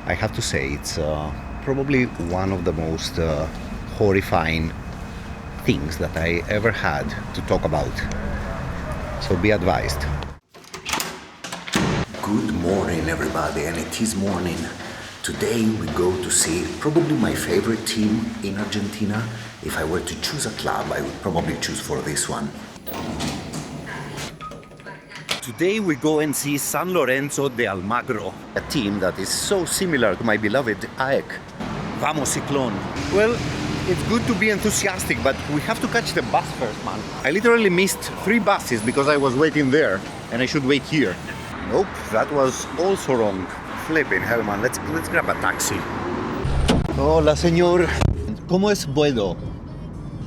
I have to say it's probably one of the most horrifying things that I ever had to talk about. So be advised. Good morning, everybody, and it is morning. Today we go to see probably my favorite team in Argentina. If I were to choose a club, I would probably choose for this one. Today we go and see San Lorenzo de Almagro, a team that is so similar to my beloved AEK. Vamos Ciclón. Well, it's good to be enthusiastic, but we have to catch the bus first, man. I literally missed 3 buses because I was waiting there, and I should wait here. Nope, that was also wrong. Flipping hell, man. Let's grab a taxi. Hola, señor. ¿Cómo es Boedo?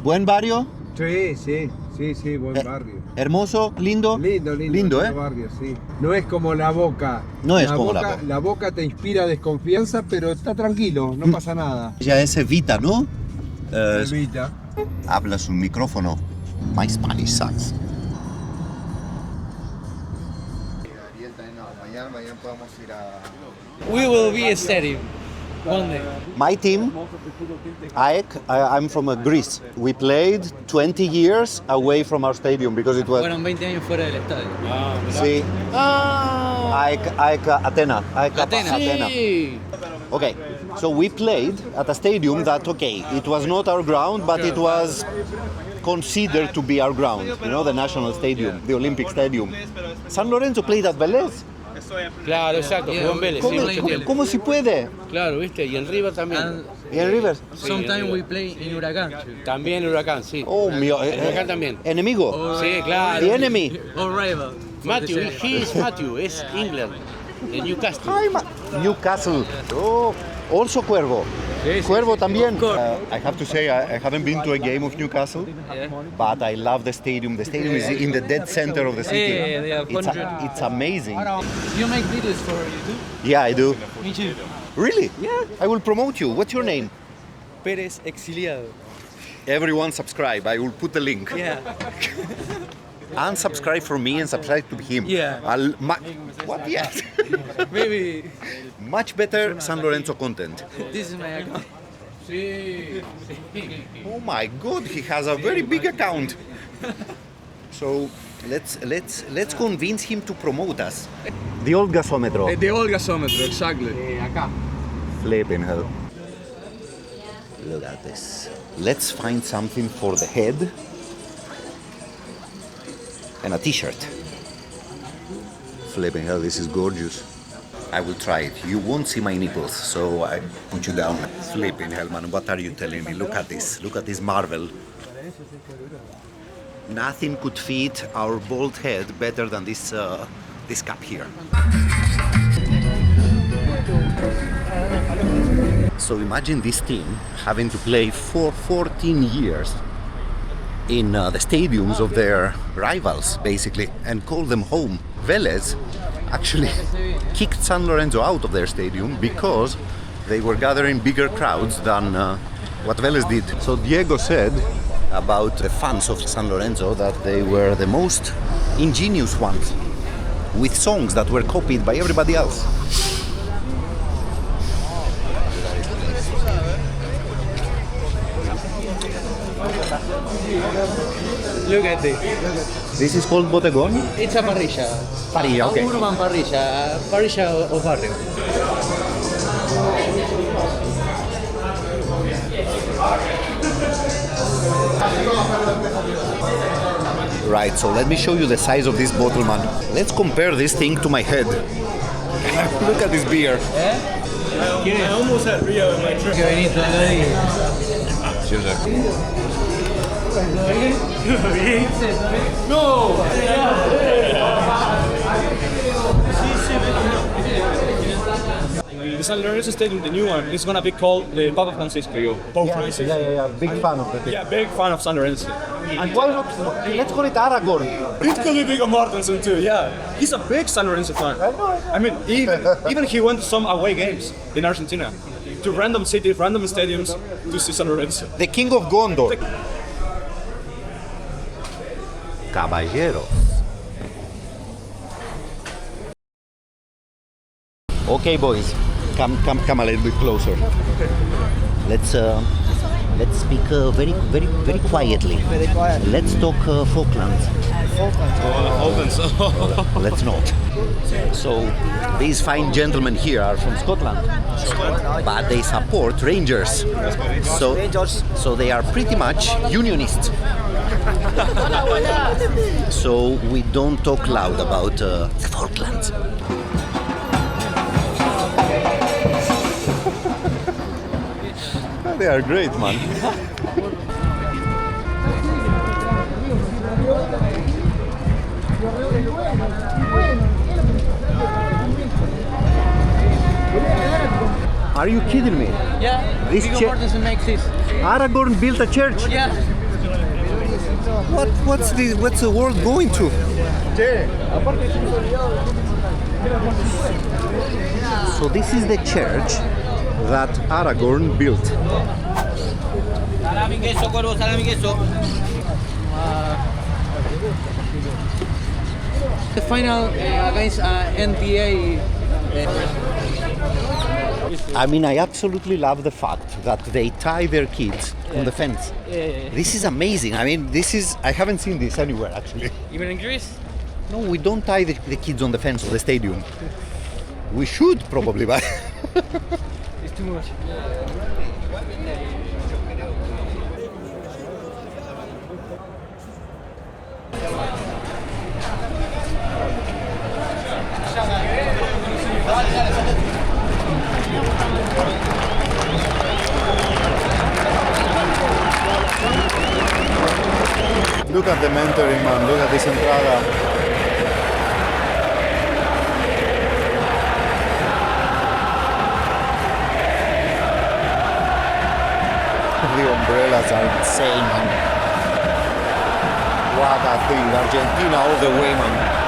¿Buen barrio? Sí, buen barrio. ¿Hermoso? ¿Lindo? Lindo, barrio, sí. No es como La Boca. No es como La Boca. La Boca te inspira desconfianza, pero está tranquilo, no pasa nada. Ya es Evita, ¿no? Evita. Hablas un micrófono. My Spanish sucks. We will be a stadium one day. My team, AEK, I'm from Greece. We played 20 years away from our stadium because it was... Fueron 20 años fuera del estadio. Sí. AEK Athena. Athena. Sí. Okay, so we played at a stadium that, okay, it was not our ground, but it was considered to be our ground. You know, the national stadium, the Olympic stadium. San Lorenzo played at Vélez. Claro, exacto, jugó en Vélez. ¿Cómo se puede? Claro, viste, y en River también. ¿Y en River? Sometimes we play in Huracán. También en Huracán, sí. Oh, Huracán también. ¿Enemigo? Sí, claro. The enemy? Or rival. Matthew, he is Matthew, es England, en Newcastle. Newcastle. Oh, also Cuervo. Sí, Cuervo también. I have to say, I haven't been to a game of Newcastle, but I love the stadium. The stadium is in the dead center of the city. It's amazing. You make videos for YouTube? Yeah, I do. Me too. Really? Yeah. I will promote you. What's your name? Pérez Exiliado. Everyone subscribe. I will put the link. Yeah. Unsubscribe from me and subscribe to him. Yeah. What? Yes. Maybe. Much better San Lorenzo content. This is my account. Sí. Oh my God, he has a very big account. So let's convince him to promote us. The old gasometro. The old gasometro, exactly. Acá. Flipping hell. Look at this. Let's find something for the head and a t-shirt. Flipping hell, this is gorgeous. I will try it. You won't see my nipples, so I put you down. Flipping hell, man, what are you telling me? Look at this. Look at this marvel. Nothing could fit our bald head better than this cap here. So imagine this team having to play for 14 years in the stadiums of their rivals, basically, and call them home. Vélez actually kicked San Lorenzo out of their stadium because they were gathering bigger crowds than what Vélez did. So Diego said about the fans of San Lorenzo that they were the most ingenious ones, with songs that were copied by everybody else. Look at this. This is called bodegon? It's a parrilla. Parrilla, okay. A urban parrilla. Parrilla of barrio. Right, so let me show you the size of this bottle, man. Let's compare this thing to my head. Look at this beer. I almost had Rio in my trip. Que venís todo el día. No! The San Lorenzo Stadium, the new one, is gonna be called the Papa Francisco. Yeah, big fan of the thing. Yeah, big fan of San Lorenzo. And why not, let's call it Aragorn. It could be Viggo Mortensen too, yeah. He's a big San Lorenzo fan. I mean, even he went to some away games in Argentina, to random cities, random stadiums, to see San Lorenzo. The King of Gondor. Caballeros. Okay, boys, Come a little bit closer. Let's speak very quietly. Very quiet. Let's talk Falklands. Falklands. Let's not. So these fine gentlemen here are from Scotland, but they support Rangers. So they are pretty much unionists. So we don't talk loud about the Falklands. They are great, man. Are you kidding me? Yeah. This Viggo cha- Mortensen makes this. Aragorn built a church. Yeah. What's the world going to? So this is the church that Aragorn built. Salami queso, cuervo, salami queso. The final against NPA. I mean, I absolutely love the fact that they tie their kids on the fence. Yeah. This is amazing. I mean, I haven't seen this anywhere actually. Even in Greece? No, we don't tie the kids on the fence of the stadium. We should probably, but It's too much. look at the mentoring, man. Look at this entrada. The umbrellas are insane, man. What a thing. Argentina all the way, man.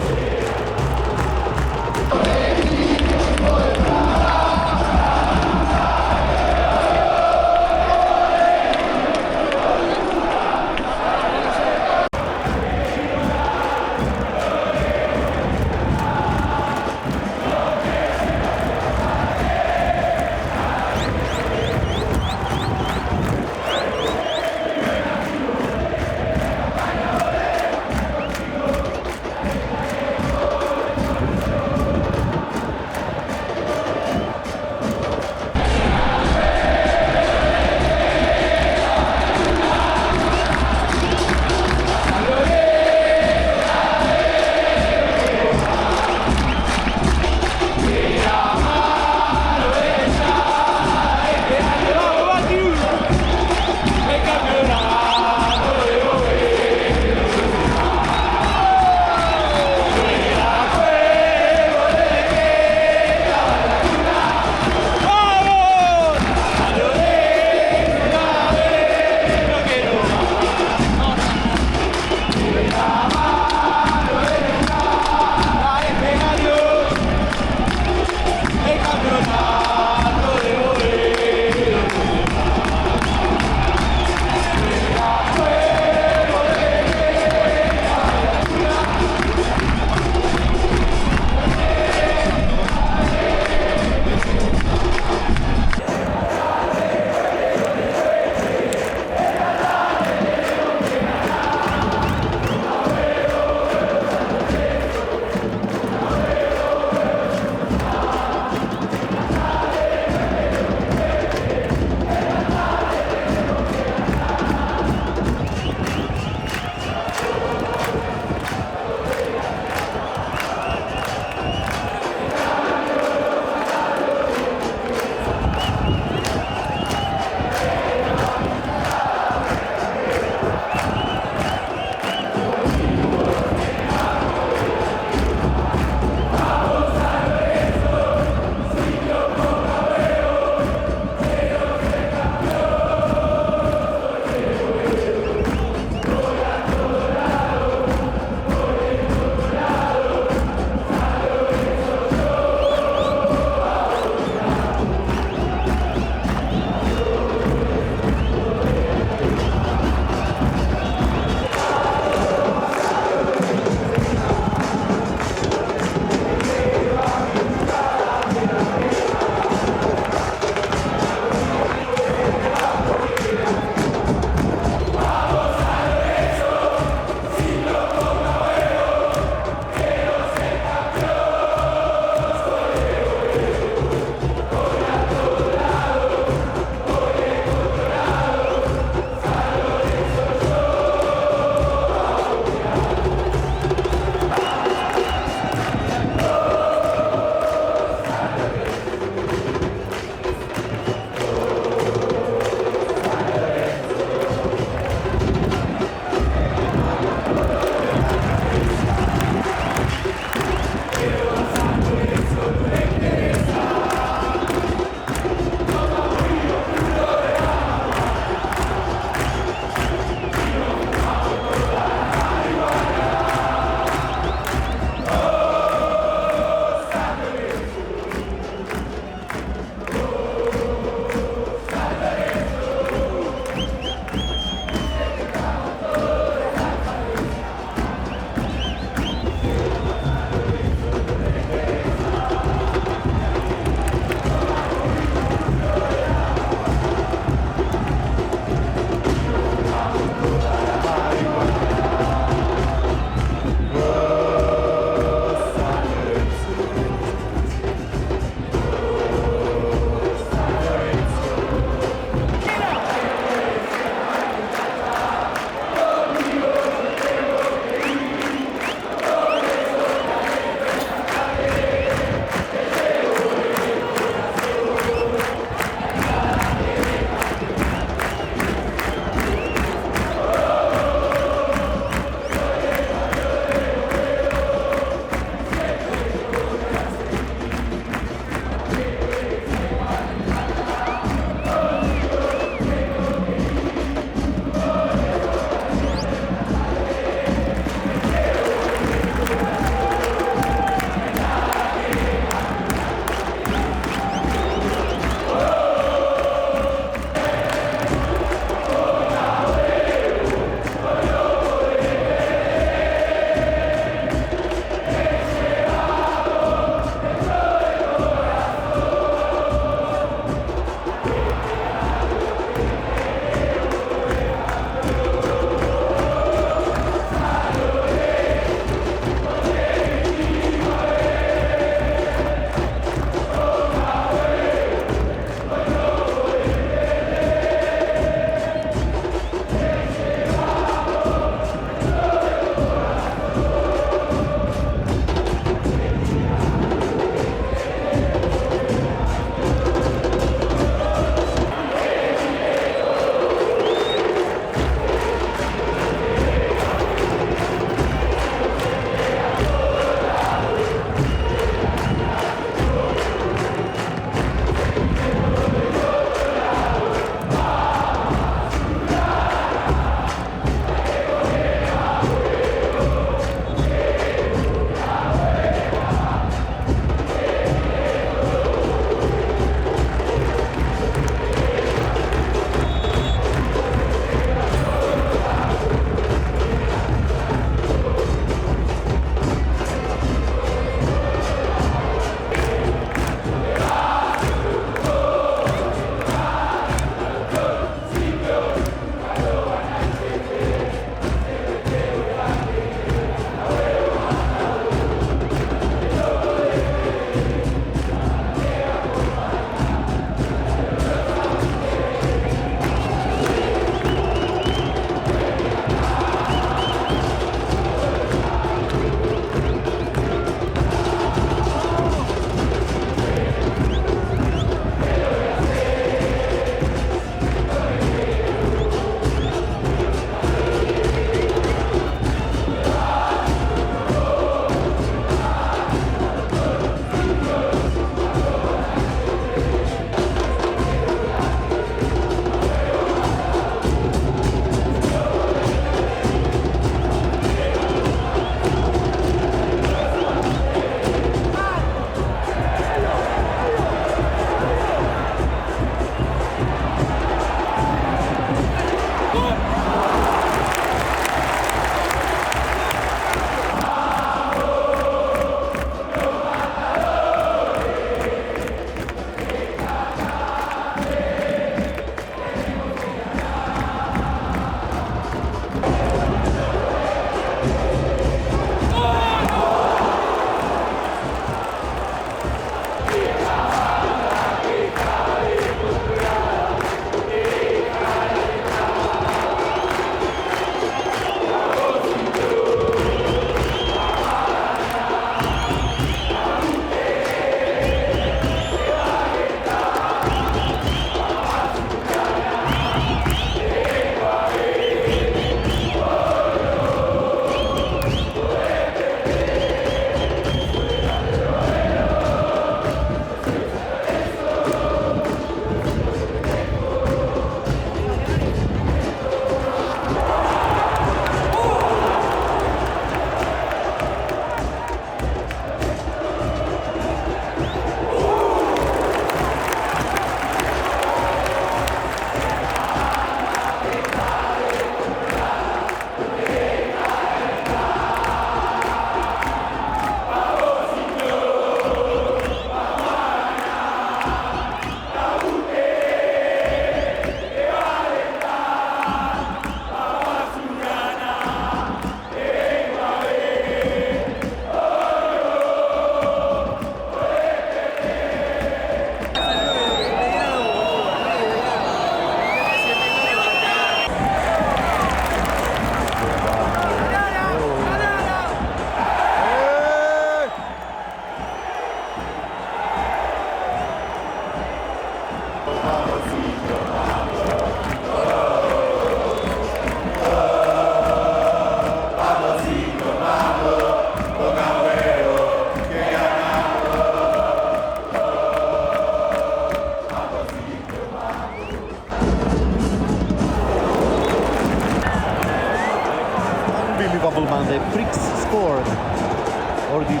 Or did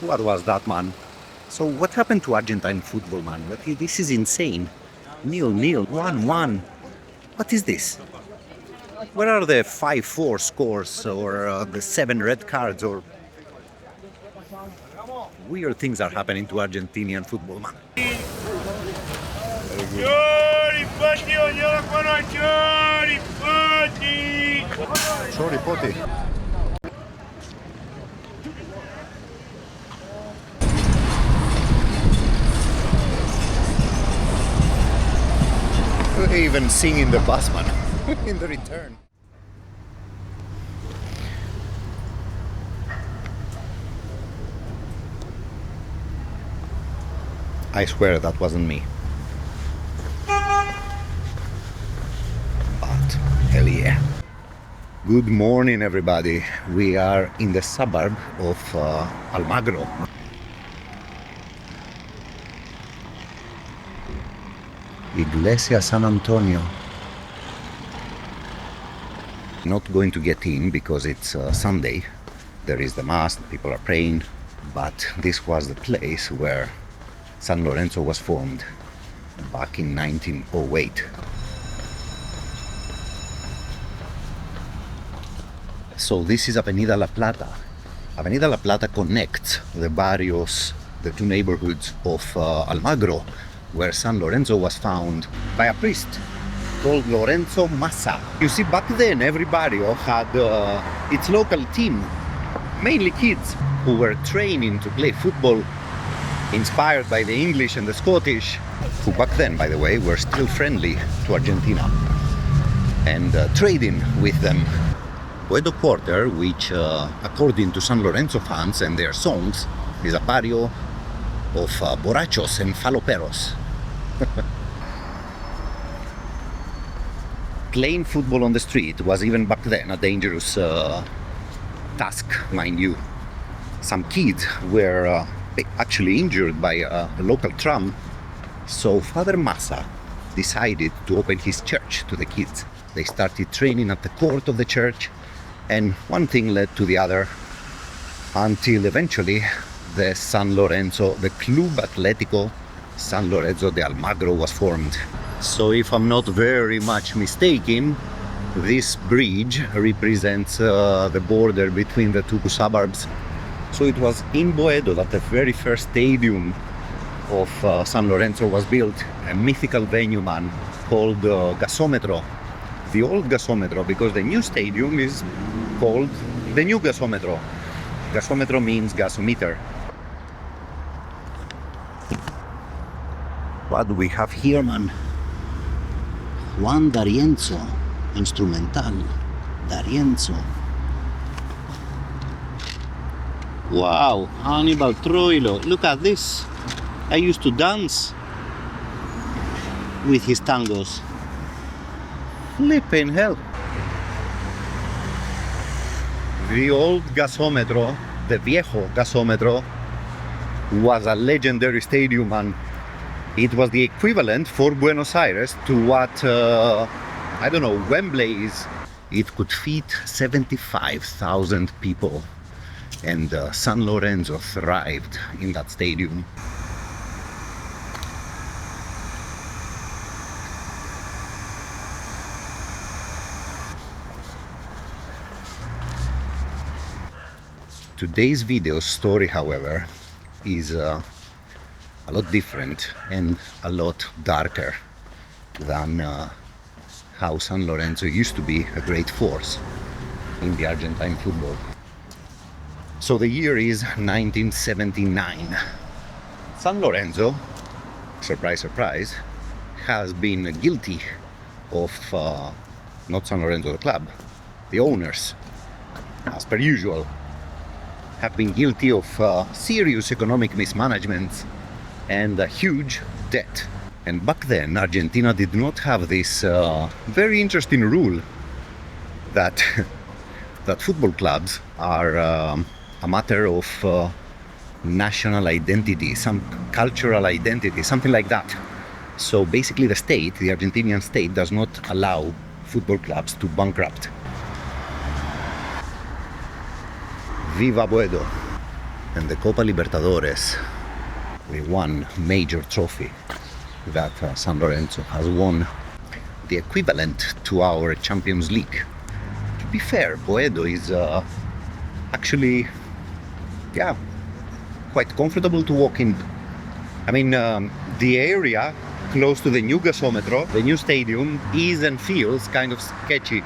What was that, man? So what happened to Argentine football, man? This is insane. 0-0, 1-1. What is this? Where are the 5-4 scores or the 7 red cards or... Weird things are happening to Argentinian football, man. Sorry, Poti. They even sing in the bus, man, in the return. I swear that wasn't me. But hell yeah. Good morning, everybody. We are in the suburb of Almagro. Iglesia San Antonio. Not going to get in because it's Sunday. There is the mass, people are praying, but this was the place where San Lorenzo was formed back in 1908. So this is Avenida La Plata. Avenida La Plata connects the two neighborhoods of Almagro, where San Lorenzo was found by a priest called Lorenzo Massa. You see, back then every barrio had its local team, mainly kids who were training to play football, inspired by the English and the Scottish, who back then, by the way, were still friendly to Argentina, and trading with them. Boedo Quarter, which according to San Lorenzo fans and their songs, is a barrio of borrachos and faloperos. Playing football on the street was even back then a dangerous task, mind you. Some kids were actually injured by a local tram, so Father Massa decided to open his church to the kids. They started training at the court of the church, and one thing led to the other, until eventually the Club Atlético San Lorenzo de Almagro was formed. So if I'm not very much mistaken, this bridge represents the border between the two suburbs. So it was in Boedo that the very first stadium of San Lorenzo was built, a mythical venue, man, called Gasometro. The old Gasometro, because the new stadium is called the new Gasometro. Gasometro means gasometer. What do we have here, man? Juan D'Arienzo, instrumental. D'Arienzo. Wow, Hannibal Troilo. Look at this. I used to dance with his tangos. Flipping hell. The old Gasometro, the viejo Gasometro, was a legendary stadium, and it was the equivalent for Buenos Aires to what, I don't know, Wembley is. It could fit 75,000 people, and San Lorenzo thrived in that stadium. Today's video story, however, is a lot different and a lot darker than how San Lorenzo used to be a great force in the Argentine football. So the year is 1979. San Lorenzo, surprise, surprise, has been guilty of, not San Lorenzo the club, the owners, as per usual, have been guilty of serious economic mismanagement and a huge debt. And back then, Argentina did not have this very interesting rule that that football clubs are a matter of national identity, some cultural identity, something like that. So basically the state, the Argentinian state, does not allow football clubs to bankrupt. Viva Boedo. and the Copa Libertadores, the one major trophy that San Lorenzo has won, the equivalent to our Champions League. To be fair, Boedo is actually, yeah, quite comfortable to walk in. I mean, the area close to the new gasometro, the new stadium, is and feels kind of sketchy,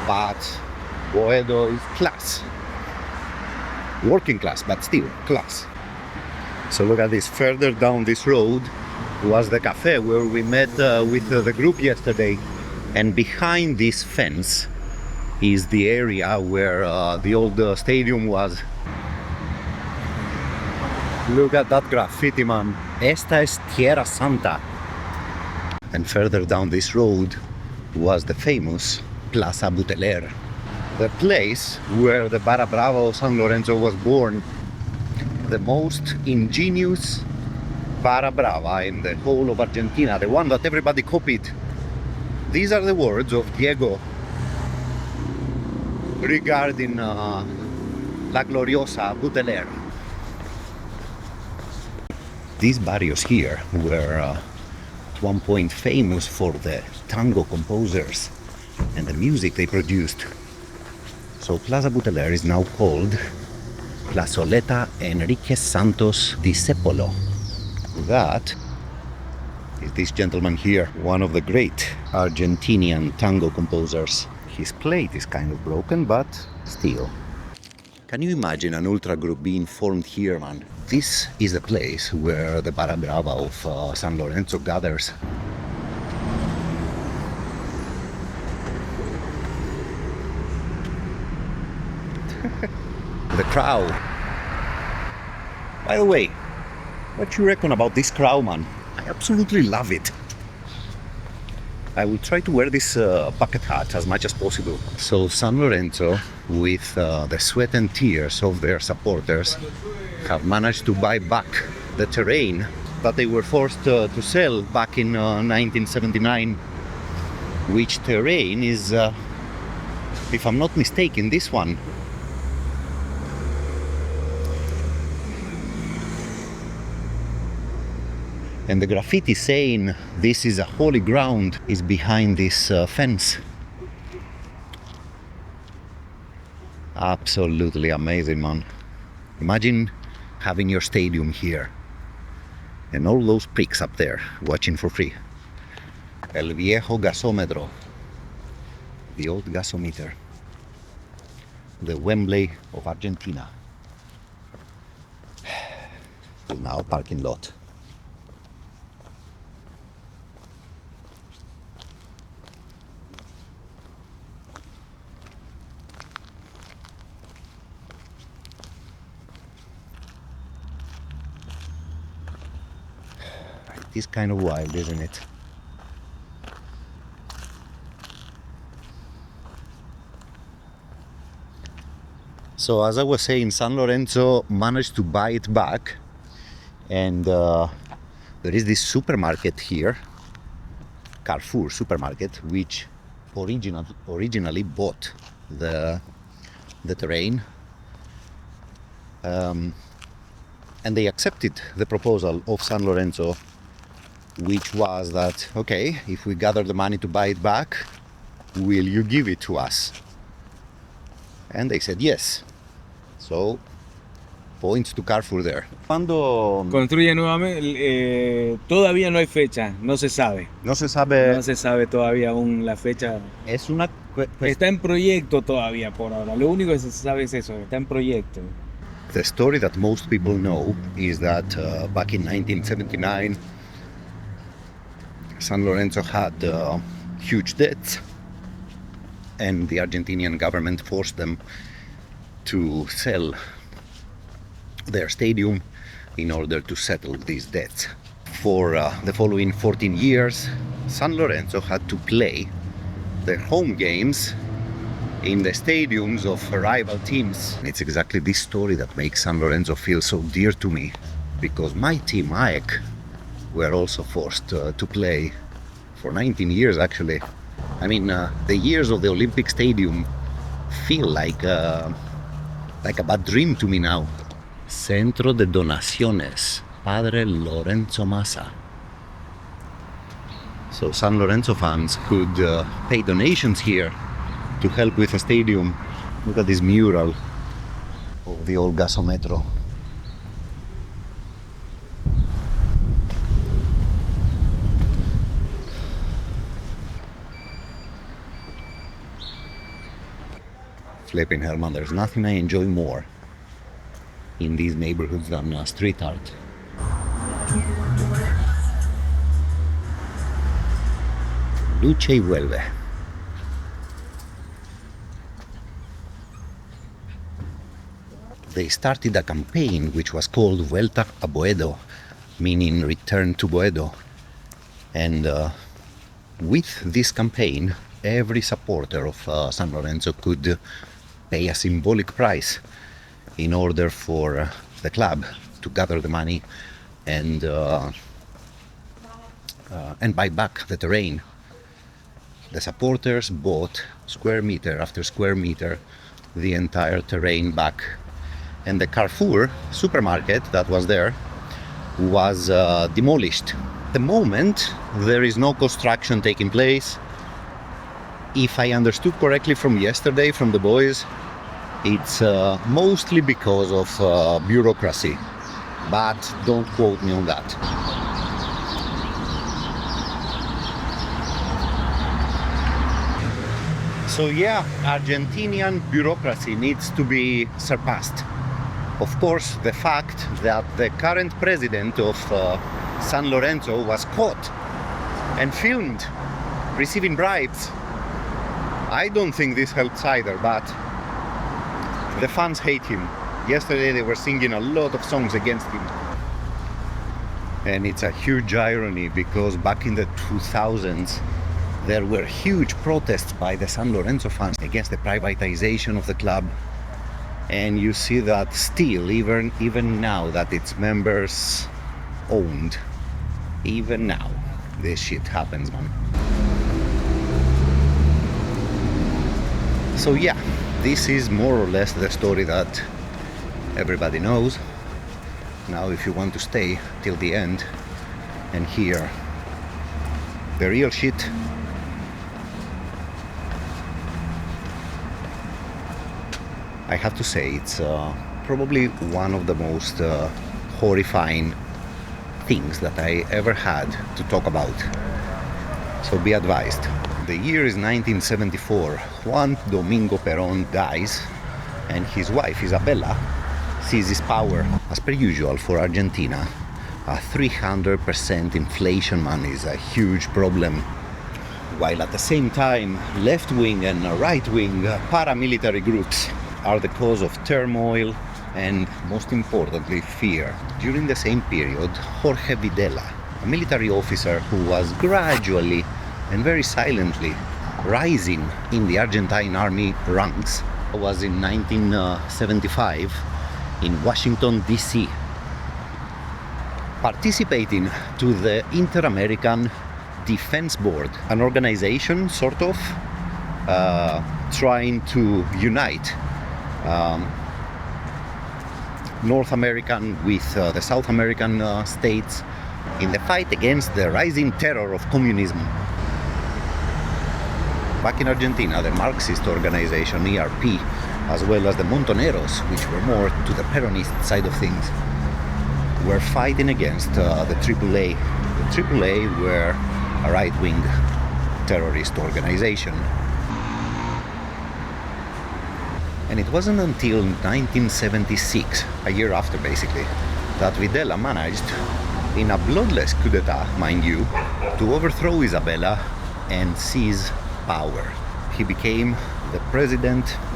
but Boedo is class. Working class, but still class. So look at this, further down this road was the cafe where we met with the group yesterday, and behind this fence is the area where the old stadium was. Look at that graffiti, man. Esta es Tierra Santa. And further down this road was the famous Plaza Buteler, the place where the Barra Brava of San Lorenzo was born. The most ingenious Barra Brava in the whole of Argentina, the one that everybody copied. These are the words of Diego regarding La Gloriosa Buteler. These barrios here were at one point famous for the tango composers and the music they produced. So Plaza Buteler is now called Plazoleta Enrique Santos Discepolo. That is this gentleman here, one of the great Argentinian tango composers. His plate is kind of broken, but still. Can you imagine an ultra group being formed here, man? This is the place where the Barra Brava of San Lorenzo gathers. The crowd. By the way, what you reckon about this crowd, man? I absolutely love it. I will try to wear this bucket hat as much as possible. So San Lorenzo, with the sweat and tears of their supporters, have managed to buy back the terrain that they were forced to sell back in 1979. Which terrain is, if I'm not mistaken, this one. And the graffiti saying this is a holy ground is behind this fence. Absolutely amazing, man. Imagine having your stadium here and all those pricks up there watching for free. El viejo gasometro, the old gasometer, the Wembley of Argentina. Now parking lot. It's kind of wild, isn't it? So as I was saying, San Lorenzo managed to buy it back, and there is this supermarket here, Carrefour supermarket, which originally bought the terrain, and they accepted the proposal of San Lorenzo, which was that, okay, if we gather the money to buy it back, will you give it to us? And they said yes. So, points to Carrefour there. Cuando Construye nuevamente, todavía no hay fecha, no se sabe. no se sabe, No se sabe todavía aún la fecha. es una Está en proyecto todavía por ahora. Lo único que se sabe es eso, está en proyecto. The story that most people know is that back in 1979, San Lorenzo had huge debts, and the Argentinian government forced them to sell their stadium in order to settle these debts. For the following 14 years, San Lorenzo had to play their home games in the stadiums of rival teams. It's exactly this story that makes San Lorenzo feel so dear to me, because my team, AEK, were also forced to play for 19 years actually. I mean, the years of the Olympic Stadium feel like like a bad dream to me now. Centro de Donaciones, Padre Lorenzo Massa. So San Lorenzo fans could pay donations here to help with a stadium. Look at this mural of the old gasometro. Flipping hell, man, there's nothing I enjoy more in these neighborhoods than street art. Lucha y vuelve. They started a campaign which was called Vuelta a Boedo, meaning return to Boedo. And with this campaign, every supporter of San Lorenzo could pay a symbolic price in order for the club to gather the money and buy back the terrain. The supporters bought square meter after square meter the entire terrain back, and the Carrefour supermarket that was there was demolished. At the moment there is no construction taking place. If I understood correctly from yesterday from the boys, it's mostly because of bureaucracy, but don't quote me on that. So yeah, Argentinian bureaucracy needs to be surpassed. Of course, the fact that the current president of San Lorenzo was caught and filmed receiving bribes, I don't think this helps either, but the fans hate him. Yesterday they were singing a lot of songs against him. And it's a huge irony because back in the 2000s there were huge protests by the San Lorenzo fans against the privatization of the club. And you see that still, even now that its members owned, even now, this shit happens, man. So yeah, this is more or less the story that everybody knows. Now if you want to stay till the end and hear the real shit, I have to say it's probably one of the most horrifying things that I ever had to talk about. So be advised. The year is 1974. Juan Domingo Perón dies and his wife Isabella seizes power. As per usual for Argentina, a 300% inflation, man, is a huge problem. While at the same time, left-wing and right-wing paramilitary groups are the cause of turmoil and, most importantly, fear. During the same period, Jorge Videla, a military officer who was gradually and very silently rising in the Argentine army ranks, was in 1975 in Washington, D.C., participating to the Inter-American Defense Board, an organization sort of trying to unite North American with the South American states in the fight against the rising terror of communism. Back in Argentina, the Marxist organization ERP, as well as the Montoneros, which were more to the Peronist side of things, were fighting against the AAA. The AAA were a right-wing terrorist organization. And it wasn't until 1976, a year after basically, that Videla managed, in a bloodless coup d'etat, mind you, to overthrow Isabella and seize power. He became the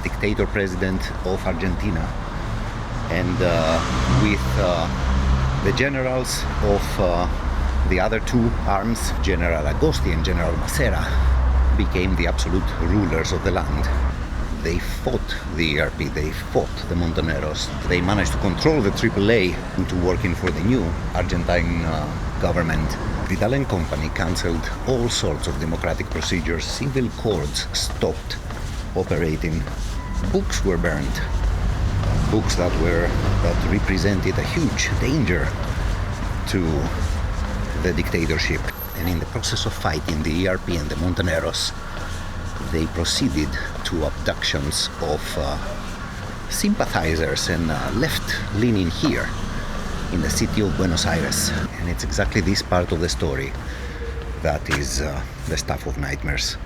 dictator president of Argentina. And with the generals of the other two arms, General Agosti and General Macera, became the absolute rulers of the land. They fought the ERP, they fought the Montoneros. They managed to control the AAA into working for the new Argentine government. Vidal and company cancelled all sorts of democratic procedures. Civil courts stopped operating. Books were burned. books that represented a huge danger to the dictatorship. And in the process of fighting the ERP and the Montoneros, they proceeded to abductions of sympathizers and left-leaning here in the city of Buenos Aires. And it's exactly this part of the story that is the stuff of nightmares.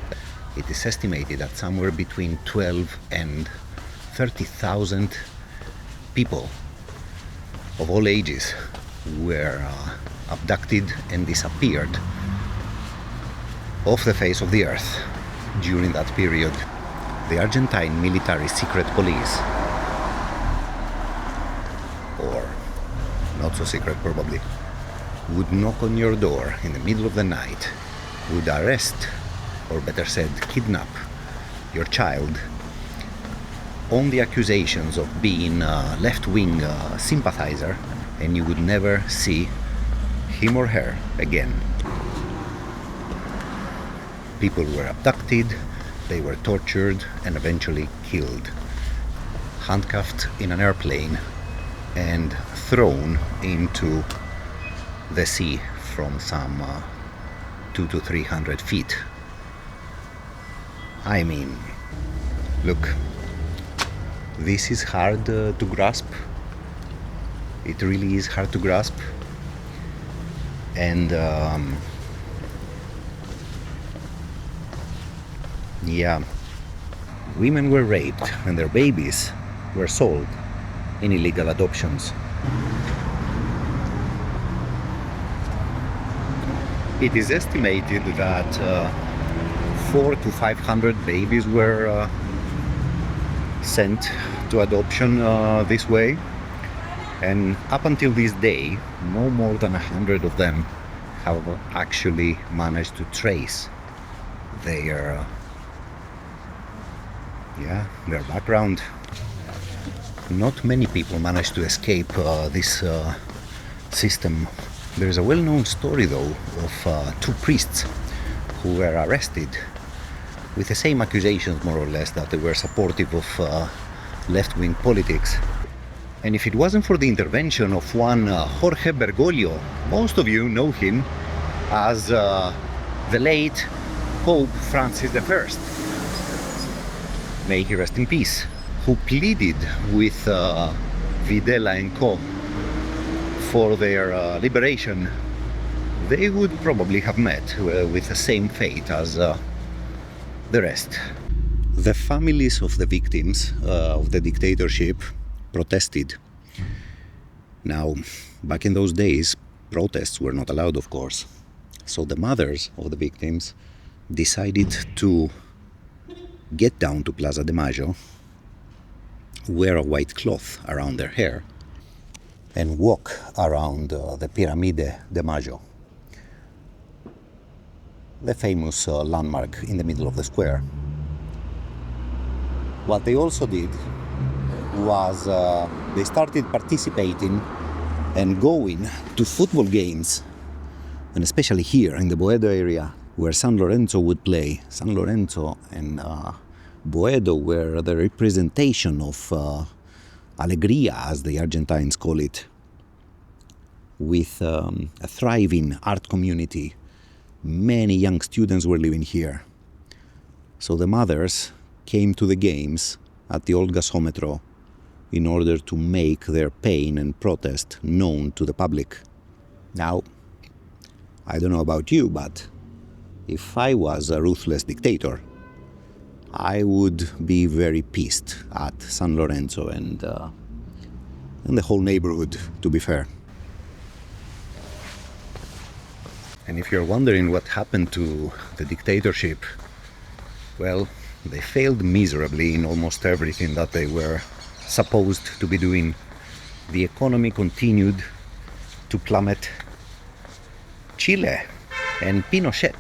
It is estimated that somewhere between 12 and 30,000 people of all ages were abducted and disappeared off the face of the earth during that period. The Argentine military secret police, or not so secret probably, would knock on your door in the middle of the night, would arrest, or better said, kidnap your child on the accusations of being a left-wing sympathizer, and you would never see him or her again. People were abducted, they were tortured and eventually killed, handcuffed in an airplane and thrown into the sea from some 200 to 300 feet. I mean, look, this is hard to grasp. It really is hard to grasp. And yeah, women were raped and their babies were sold in illegal adoptions. It is estimated that 400 to 500 babies were sent to adoption this way, and up until this day no more than 100 of them have actually managed to trace their background. Not many people managed to escape this system. There's a well-known story though of two priests who were arrested with the same accusations more or less, that they were supportive of left-wing politics. And if it wasn't for the intervention of one Jorge Bergoglio, most of you know him as the late Pope Francis I, may he rest in peace, who pleaded with Videla and co. for their liberation, they would probably have met with the same fate as the rest. The families of the victims of the dictatorship protested. Now, back in those days, protests were not allowed, of course. So the mothers of the victims decided to get down to Plaza de Mayo, wear a white cloth around their hair, and walk around the Piramide de Mayo, the famous landmark in the middle of the square. What they also did was they started participating and going to football games, and especially here in the Boedo area where San Lorenzo would play. San Lorenzo and Boedo were the representation of alegria, as the Argentines call it, with a thriving art community. Many young students were living here. So the mothers came to the games at the old gasometro in order to make their pain and protest known to the public. Now, I don't know about you, but if I was a ruthless dictator, I would be very pissed at San Lorenzo and the whole neighborhood, to be fair. And if you're wondering what happened to the dictatorship, well, they failed miserably in almost everything that they were supposed to be doing. The economy continued to plummet. Chile and Pinochet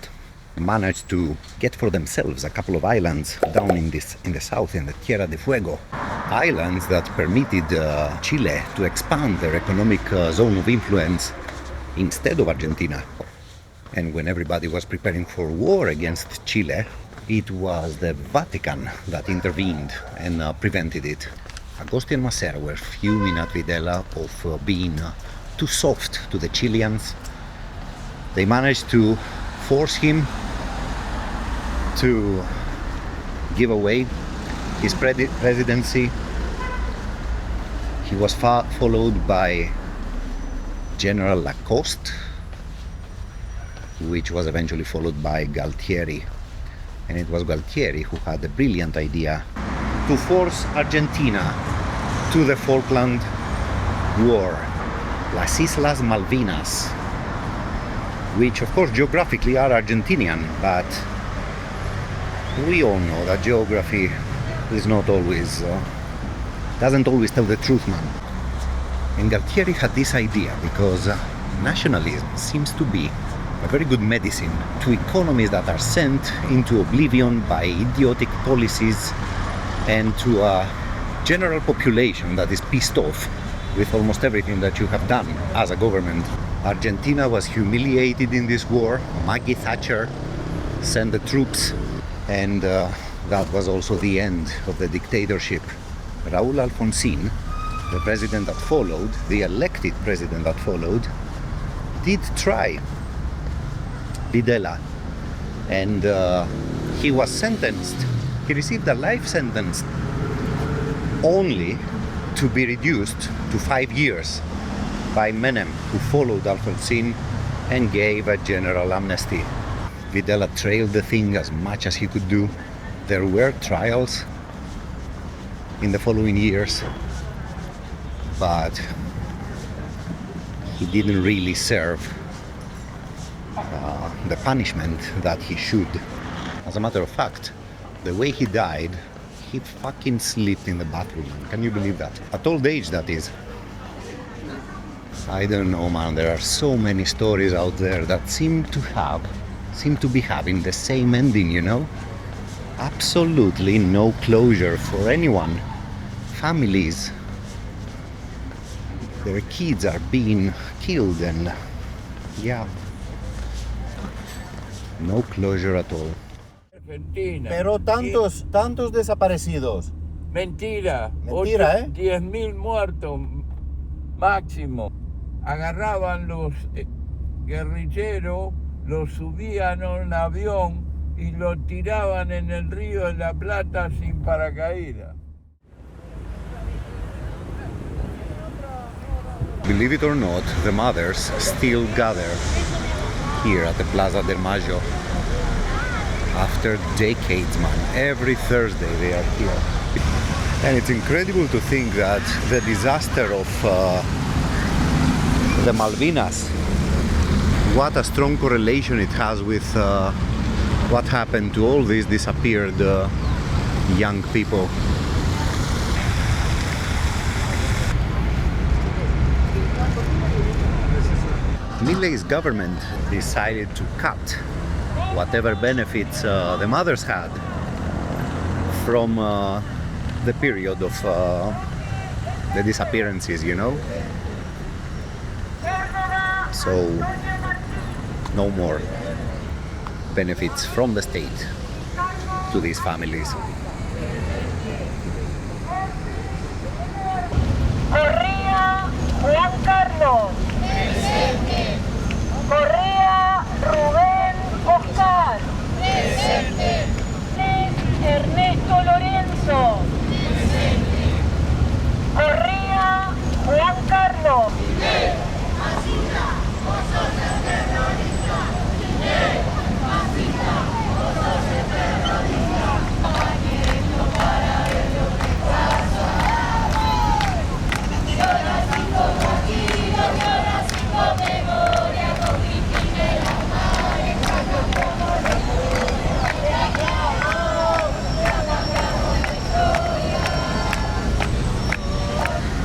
managed to get for themselves a couple of islands down in the south, in the Tierra de Fuego, islands that permitted Chile to expand their economic zone of influence instead of Argentina. And when everybody was preparing for war against Chile, it was the Vatican that intervened and prevented it. Agosti and Massera were fuming at Videla of being too soft to the Chileans. They managed to force him to give away his presidency. He was followed by General Lacoste, which was eventually followed by Galtieri. And it was Galtieri who had the brilliant idea to force Argentina to the Falkland War, Las Islas Malvinas, which of course geographically are Argentinian, but we all know that geography is not always, doesn't always tell the truth, man. And Galtieri had this idea because nationalism seems to be a very good medicine to economies that are sent into oblivion by idiotic policies and to a general population that is pissed off with almost everything that you have done as a government. Argentina was humiliated in this war. Maggie Thatcher sent the troops, and that was also the end of the dictatorship. Raúl Alfonsín, the president that followed, the elected president that followed, did try Videla, and he was sentenced. He received a life sentence, only to be reduced to 5 years by Menem, who followed Alfonsín and gave a general amnesty. Videla trailed the thing as much as he could do. There were trials in the following years, but he didn't really serve the punishment that he should. As a matter of fact, the way he died, he fucking slept in the bathroom. Can you believe that? At old age, that is. I don't know, man. There are so many stories out there that seem to be having the same ending, you know? Absolutely no closure for anyone. Families, their kids are being killed, and yeah, no closure at all. Argentina. Pero tantos desaparecidos. Mentira. Mentira, 10.000 muertos máximo. Agarraban los guerrilleros, los subían a un avión y los tiraban en el río de la Plata sin paracaídas. Believe it or not, the mothers still gather here at the Plaza del Maggio after decades, man. Every Thursday they are here. And it's incredible to think that the disaster of the Malvinas, what a strong correlation it has with what happened to all these disappeared young people. Milei's government decided to cut whatever benefits the mothers had from the period of the disappearances, you know? So, no more benefits from the state to these families. Corría Juan Carlos. Presente. Corría Rubén Oscar. Presente. Ernesto Lorenzo. Presente. Corría Juan Carlos. Fascista, vos sos el terrorista. Fascista, vos sos el terrorista. Manifiesto para el rechazo. Violación motivo, violación memoria, con Cristina en las manos, como recuerdo, te acabamos la historia.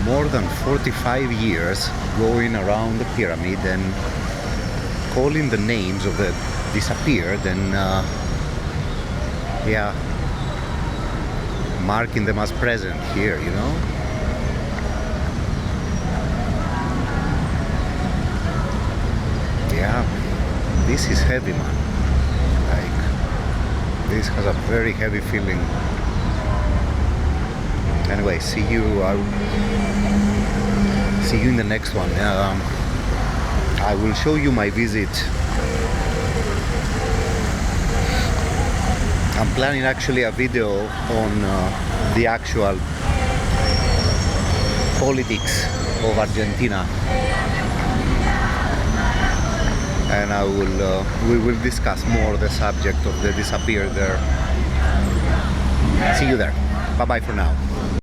More than 45 years going around the pyramid and calling the names of the disappeared and yeah, marking them as present here, you know? Yeah, this is heavy, man. Like, this has a very heavy feeling. Anyway, see you in the next one. I will show you my visit. I'm planning actually a video on the actual politics of Argentina, and we will discuss more the subject of the disappeared there. See you there. Bye bye for now.